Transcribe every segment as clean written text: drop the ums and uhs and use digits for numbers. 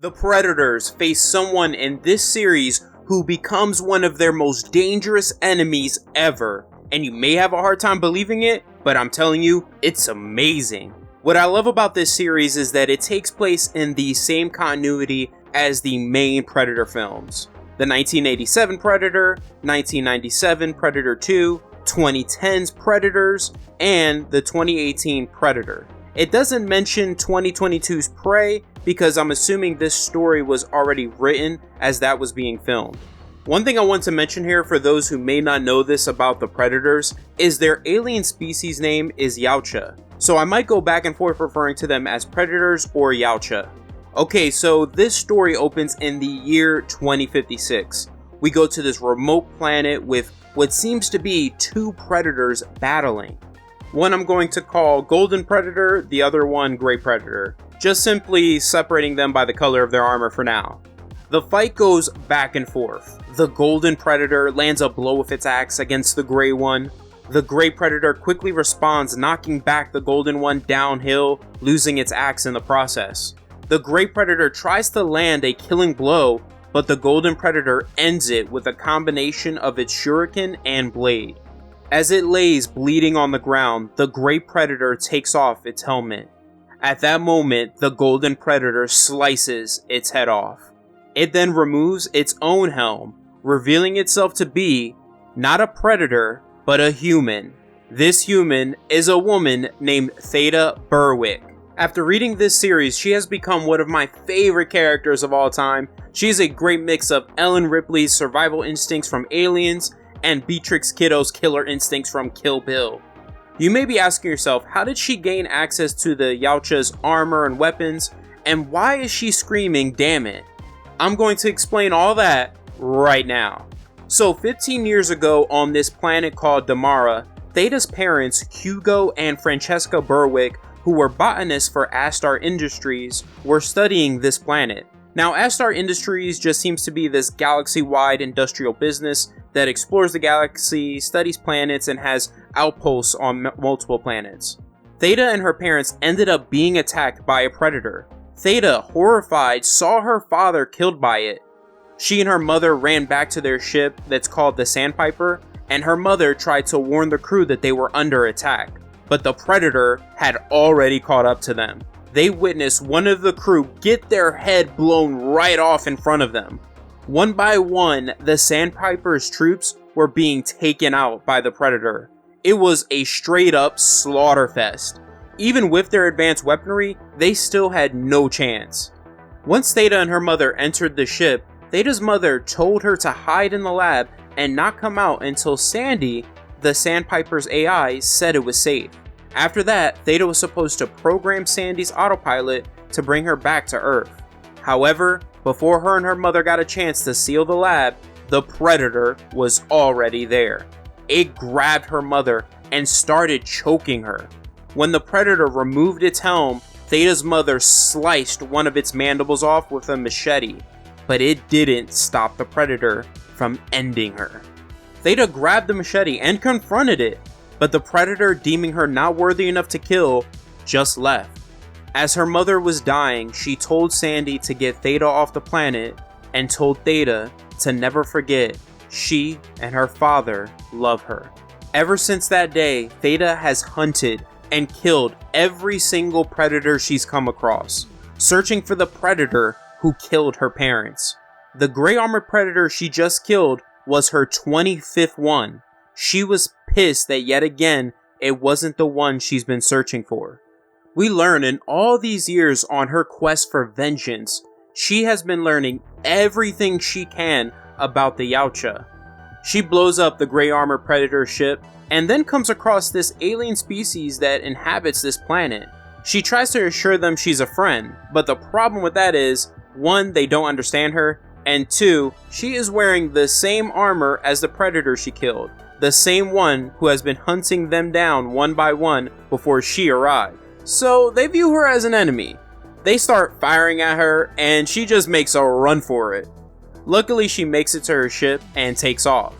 The Predators face someone in this series who becomes one of their most dangerous enemies ever. And you may have a hard time believing it, but I'm telling you, it's amazing. What I love about this series is that it takes place in the same continuity as the main Predator films. The 1987 Predator, 1997 Predator 2, 2010's Predators, and the 2018 Predator. It doesn't mention 2022's Prey because I'm assuming this story was already written as that was being filmed. One thing I want to mention here for those who may not know this about the Predators is their alien species name is Yautja. So I might go back and forth referring to them as Predators or Yautja. Okay, so this story opens in the year 2056. We go to this remote planet with what seems to be two predators battling. One I'm going to call Golden Predator, the other one Gray Predator, just simply separating them by the color of their armor for now. The fight goes back and forth. The Golden Predator lands a blow with its axe against the Gray one. The Gray Predator quickly responds, knocking back the Golden one downhill, losing its axe in the process. The Gray Predator tries to land a killing blow, but the Golden Predator ends it with a combination of its shuriken and blade. As it lays bleeding on the ground, the Gray Predator takes off its helmet. At that moment, the Golden Predator slices its head off. It then removes its own helm, revealing itself to be not a predator, but a human. This human is a woman named Theta Berwick. After reading this series, she has become one of my favorite characters of all time. She is a great mix of Ellen Ripley's survival instincts from Aliens and Beatrix Kiddo's killer instincts from Kill Bill. You may be asking yourself, how did she gain access to the Yautja's armor and weapons, and why is she screaming, "Damn it"? I'm going to explain all that right now. So 15 years ago on this planet called Damara, Theta's parents, Hugo and Francesca Berwick, who were botanists for Astar Industries, were studying this planet. Now, Astar Industries just seems to be this galaxy-wide industrial business that explores the galaxy, studies planets, and has outposts on multiple planets. Theta and her parents ended up being attacked by a predator. Theta, horrified, saw her father killed by it. She and her mother ran back to their ship that's called the Sandpiper, and her mother tried to warn the crew that they were under attack. But the predator had already caught up to them. They witnessed one of the crew get their head blown right off in front of them. One by one, the Sandpiper's troops were being taken out by the predator. It was a straight up slaughter fest. Even with their advanced weaponry, they still had no chance. Once Theta and her mother entered the ship, Theta's mother told her to hide in the lab and not come out until Sandy, the Sandpiper's AI, said it was safe. After that, Theta was supposed to program Sandy's autopilot to bring her back to Earth. However, before her and her mother got a chance to seal the lab, the predator was already there. It grabbed her mother and started choking her. When the predator removed its helm, Theta's mother sliced one of its mandibles off with a machete, but it didn't stop the predator from ending her. Theta grabbed the machete and confronted it, but the predator, deeming her not worthy enough to kill, just left. As her mother was dying, she told Sandy to get Theta off the planet and told Theta to never forget she and her father love her. Ever since that day, Theta has hunted and killed every single predator she's come across, searching for the predator who killed her parents. The gray armored predator she just killed was her 25th one. She was pissed that yet again, it wasn't the one she's been searching for. We learn in all these years on her quest for vengeance, she has been learning everything she can about the Yautja. She blows up the gray armored predator ship and then comes across this alien species that inhabits this planet. She tries to assure them she's a friend, but the problem with that is, 1, they don't understand her, and 2, she is wearing the same armor as the predator she killed, the same one who has been hunting them down one by one before she arrived. So they view her as an enemy. They start firing at her and she just makes a run for it. Luckily, she makes it to her ship and takes off.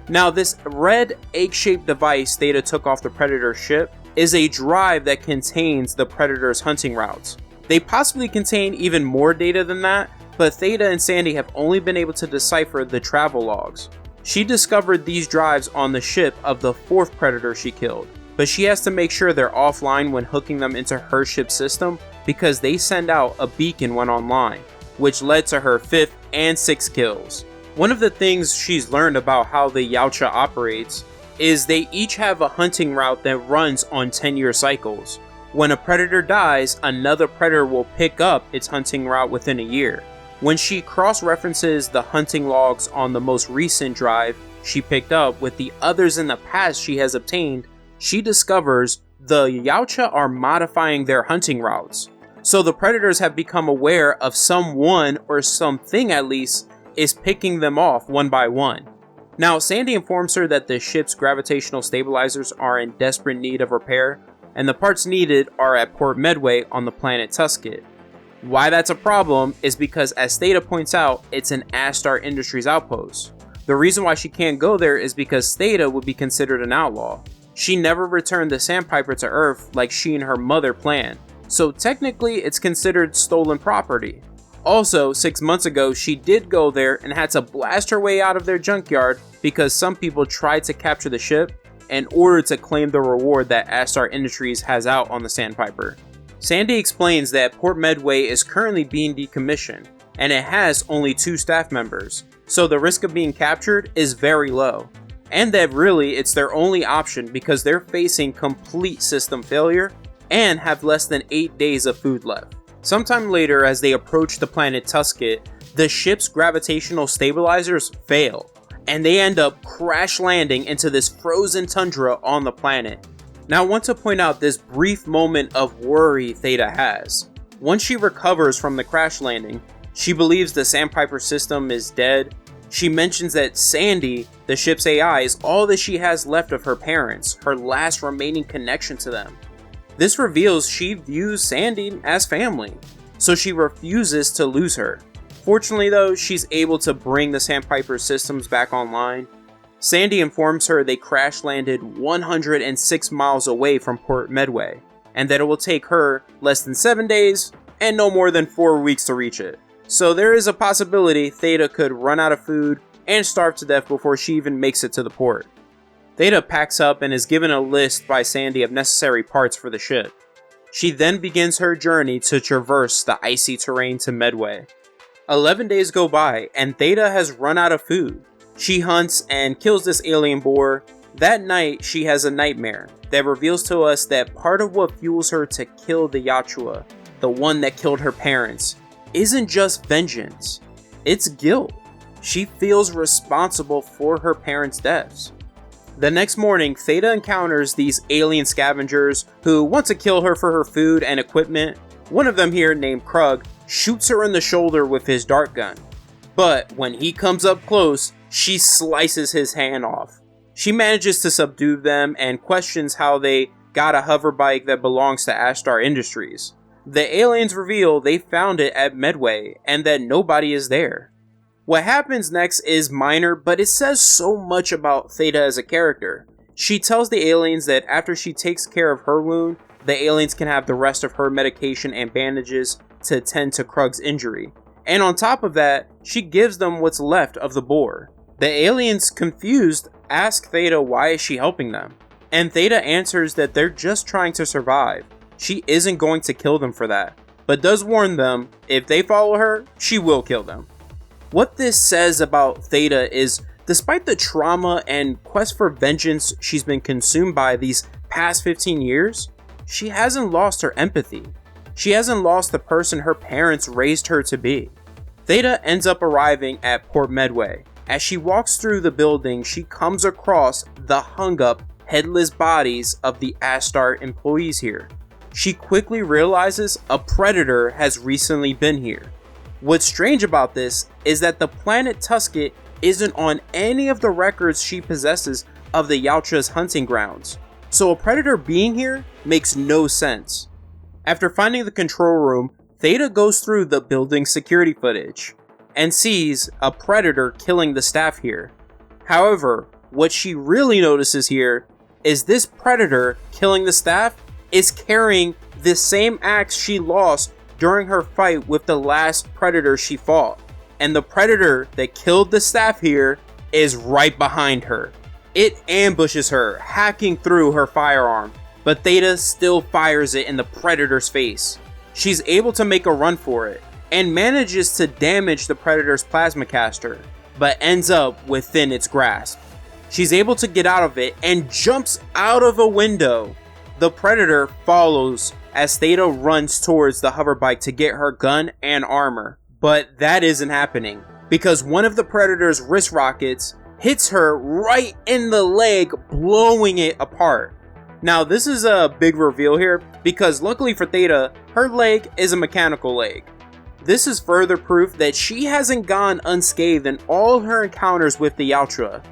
Now, this red egg-shaped device Theta took off the Predator ship is a drive that contains the Predator's hunting routes. They possibly contain even more data than that, but Theta and Sandy have only been able to decipher the travel logs. She discovered these drives on the ship of the 4th Predator she killed, but she has to make sure they're offline when hooking them into her ship's system because they send out a beacon when online, which led to her 5th and 6th kills. One of the things she's learned about how the Yautja operates is they each have a hunting route that runs on 10-year cycles. When a predator dies, another predator will pick up its hunting route within a year. When she cross-references the hunting logs on the most recent drive she picked up with the others in the past she has obtained, she discovers the Yautja are modifying their hunting routes. So the predators have become aware of someone or something at least is picking them off one by one. Now, Sandy informs her that the ship's gravitational stabilizers are in desperate need of repair, and the parts needed are at Port Medway on the planet Tusket. Why that's a problem is because, as Theta points out, it's an APHRA Industries outpost. The reason why she can't go there is because Theta would be considered an outlaw. She never returned the Sandpiper to Earth like she and her mother planned, so technically it's considered stolen property. Also, 6 months ago, she did go there and had to blast her way out of their junkyard because some people tried to capture the ship in order to claim the reward that APHRA Industries has out on the Sandpiper. Sandy explains that Port Medway is currently being decommissioned, and it has only 2 staff members, so the risk of being captured is very low. And that really it's their only option because they're facing complete system failure and have less than 8 days of food left. Sometime later, as they approach the planet Tusket, the ship's gravitational stabilizers fail, and they end up crash landing into this frozen tundra on the planet. Now, I want to point out this brief moment of worry Theta has. Once she recovers from the crash landing, she believes the Sandpiper system is dead. She mentions that Sandy, the ship's AI, is all that she has left of her parents, her last remaining connection to them. This reveals she views Sandy as family, so she refuses to lose her. Fortunately though, she's able to bring the Sandpiper systems back online. Sandy informs her they crash landed 106 miles away from Port Medway, and that it will take her less than 7 days and no more than 4 weeks to reach it. So there is a possibility Theta could run out of food and starve to death before she even makes it to the port. Theta packs up and is given a list by Sandy of necessary parts for the ship. She then begins her journey to traverse the icy terrain to Medway. 11 days go by and Theta has run out of food. She hunts and kills this alien boar. That night she has a nightmare that reveals to us that part of what fuels her to kill the Yautja, the one that killed her parents, isn't just vengeance, it's guilt. She feels responsible for her parents' deaths. The next morning, Theta encounters these alien scavengers who want to kill her for her food and equipment. One of them here, named Krug, shoots her in the shoulder with his dart gun. But when he comes up close, she slices his hand off. She manages to subdue them and questions how they got a hover bike that belongs to APHRA Industries. The aliens reveal they found it at Medway and that nobody is there. What happens next is minor, but it says so much about Theta as a character. She tells the aliens that after she takes care of her wound, the aliens can have the rest of her medication and bandages to tend to Krug's injury. And on top of that, she gives them what's left of the boar. The aliens, confused, ask Theta why is she helping them. And Theta answers that they're just trying to survive. She isn't going to kill them for that, but does warn them if they follow her, she will kill them. What this says about Theta is, despite the trauma and quest for vengeance she's been consumed by these past 15 years, she hasn't lost her empathy. She hasn't lost the person her parents raised her to be. Theta ends up arriving at Port Medway. As she walks through the building, she comes across the hung-up, headless bodies of the APHRA employees here. She quickly realizes a predator has recently been here. What's strange about this is that the planet Tusket isn't on any of the records she possesses of the Yautja's hunting grounds, so a predator being here makes no sense. After finding the control room, Theta goes through the building's security footage and sees a predator killing the staff here. However, what she really notices here is this predator killing the staff is carrying the same axe she lost during her fight with the last predator she fought. And the predator that killed the staff here is right behind her. It ambushes her, hacking through her firearm, but Theta still fires it in the predator's face. She's able to make a run for it, and manages to damage the predator's plasma caster, but ends up within its grasp. She's able to get out of it and jumps out of a window. The predator follows as Theta runs towards the hoverbike to get her gun and armor, but that isn't happening because one of the predator's wrist rockets hits her right in the leg, blowing it apart. Now this is a big reveal here because luckily for Theta, her leg is a mechanical leg. This is further proof that she hasn't gone unscathed in all her encounters with the Yautja.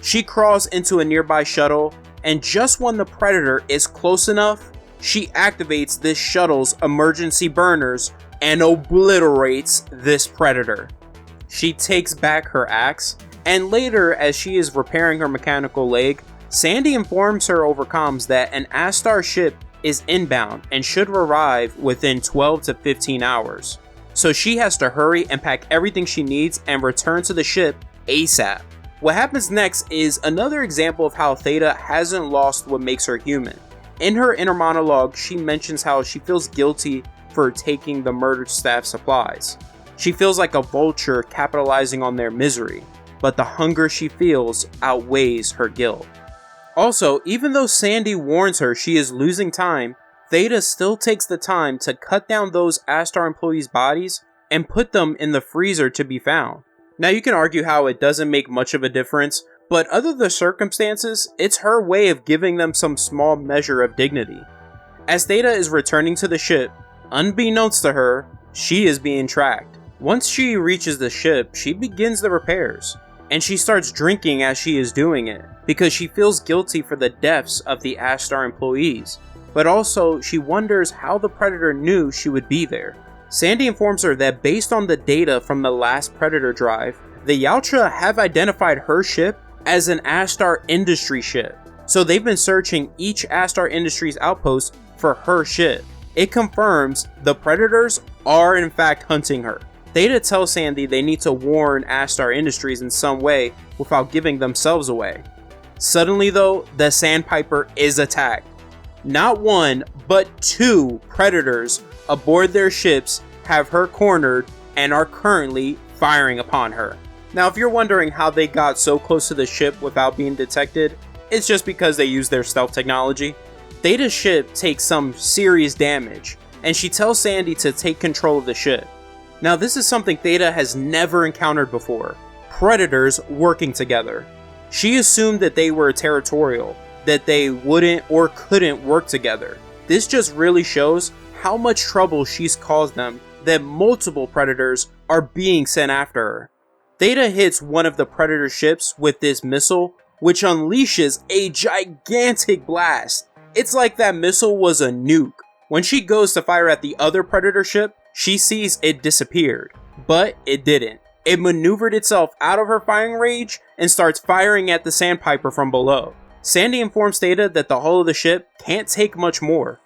She crawls into a nearby shuttle, and just when the predator is close enough, she activates this shuttle's emergency burners and obliterates this predator. She takes back her axe, and later as she is repairing her mechanical leg, Sandy informs her over comms that an Astar ship is inbound and should arrive within 12 to 15 hours. So she has to hurry and pack everything she needs and return to the ship ASAP. What happens next is another example of how Theta hasn't lost what makes her human. In her inner monologue, she mentions how she feels guilty for taking the murdered staff supplies. She feels like a vulture capitalizing on their misery, but the hunger she feels outweighs her guilt. Also, even though Sandy warns her she is losing time, Theta still takes the time to cut down those Astar employees' bodies and put them in the freezer to be found. Now you can argue how it doesn't make much of a difference, but other than the circumstances, it's her way of giving them some small measure of dignity. As Theta is returning to the ship, unbeknownst to her, she is being tracked. Once she reaches the ship, she begins the repairs, and she starts drinking as she is doing it, because she feels guilty for the deaths of the Astar employees. But also, she wonders how the Predator knew she would be there. Sandy informs her that based on the data from the last Predator drive, the Yautja have identified her ship as an Astar Industry ship. So they've been searching each Astar Industries outpost for her ship. It confirms the Predators are in fact hunting her. Theta tells Sandy they need to warn Astar Industries in some way without giving themselves away. Suddenly though, the Sandpiper is attacked. Not one, but two Predators aboard their ships have her cornered and are currently firing upon her. Now if you're wondering how they got so close to the ship without being detected, it's just because they use their stealth technology. Theta's ship takes some serious damage, and she tells Sandy to take control of the ship. Now this is something Theta has never encountered before. Predators working together. She assumed that they were territorial, that they wouldn't or couldn't work together. This just really shows how much trouble she's caused them, that multiple Predators are being sent after her. Theta hits one of the Predator ships with this missile, which unleashes a gigantic blast. It's like that missile was a nuke. When she goes to fire at the other Predator ship, she sees it disappeared, but it didn't. It maneuvered itself out of her firing range and starts firing at the Sandpiper from below. Sandy informs Theta that the hull of the ship can't take much more.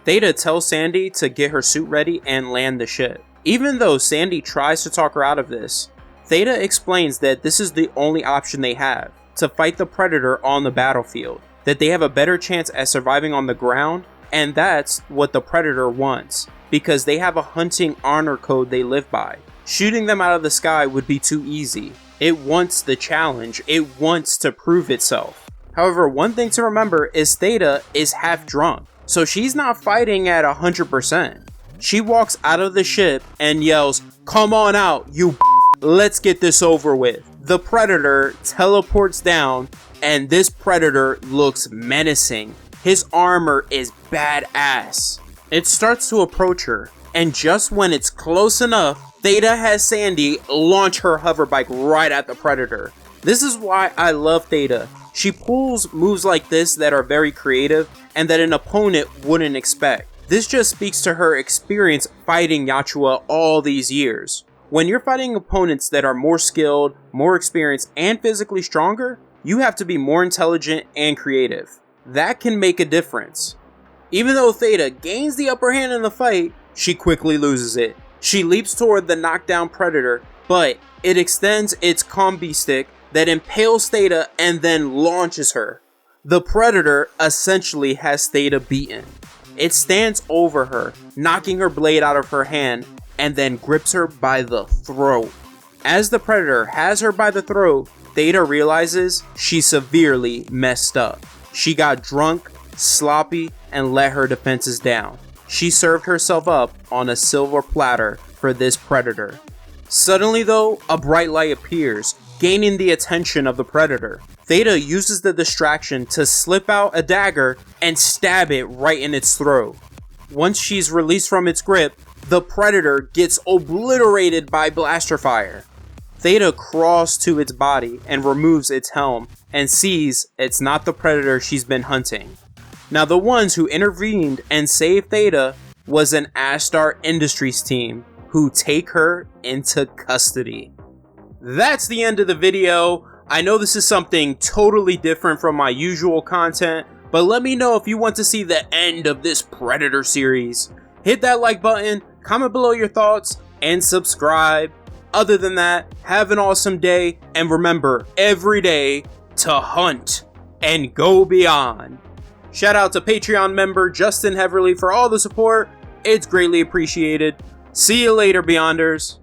Theta tells Sandy to get her suit ready and land the ship. Even though Sandy tries to talk her out of this, Theta explains that this is the only option they have, to fight the Predator on the battlefield, that they have a better chance at surviving on the ground, and that's what the Predator wants, because they have a hunting honor code they live by. Shooting them out of the sky would be too easy. It wants the challenge, it wants to prove itself. However, one thing to remember is Theta is half drunk, so she's not fighting at 100%. She walks out of the ship and yells, "Come on out, you let's get this over with." The Predator teleports down, and this Predator looks menacing. His armor is badass. It starts to approach her, and just when it's close enough, Theta has Sandy launch her hoverbike right at the Predator. This is why I love Theta. She pulls moves like this that are very creative and that an opponent wouldn't expect. This just speaks to her experience fighting Yautja all these years. When you're fighting opponents that are more skilled, more experienced, and physically stronger, you have to be more intelligent and creative. That can make a difference. Even though Theta gains the upper hand in the fight, she quickly loses it. She leaps toward the knockdown predator, but it extends its combi stick that impales Theta and then launches her. The predator essentially has Theta beaten. It stands over her, knocking her blade out of her hand, and then grips her by the throat. As the predator has her by the throat, Theta realizes she severely messed up. She got drunk, sloppy, and let her defenses down. She served herself up on a silver platter for this predator. Suddenly though, a bright light appears, gaining the attention of the predator. Theta uses the distraction to slip out a dagger and stab it right in its throat. Once she's released from its grip, the predator gets obliterated by blaster fire. Theta crawls to its body and removes its helm and sees it's not the predator she's been hunting. Now the ones who intervened and saved Theta was an Astar Industries team who take her into custody. That's the end of the video. I know this is something totally different from my usual content, but let me know if you want to see the end of this Predator series. Hit that like button, comment below your thoughts, and subscribe. Other than that, have an awesome day, and remember every day to hunt and go beyond. Shout out to Patreon member Justin Heverly for all the support. It's greatly appreciated. See you later, Beyonders.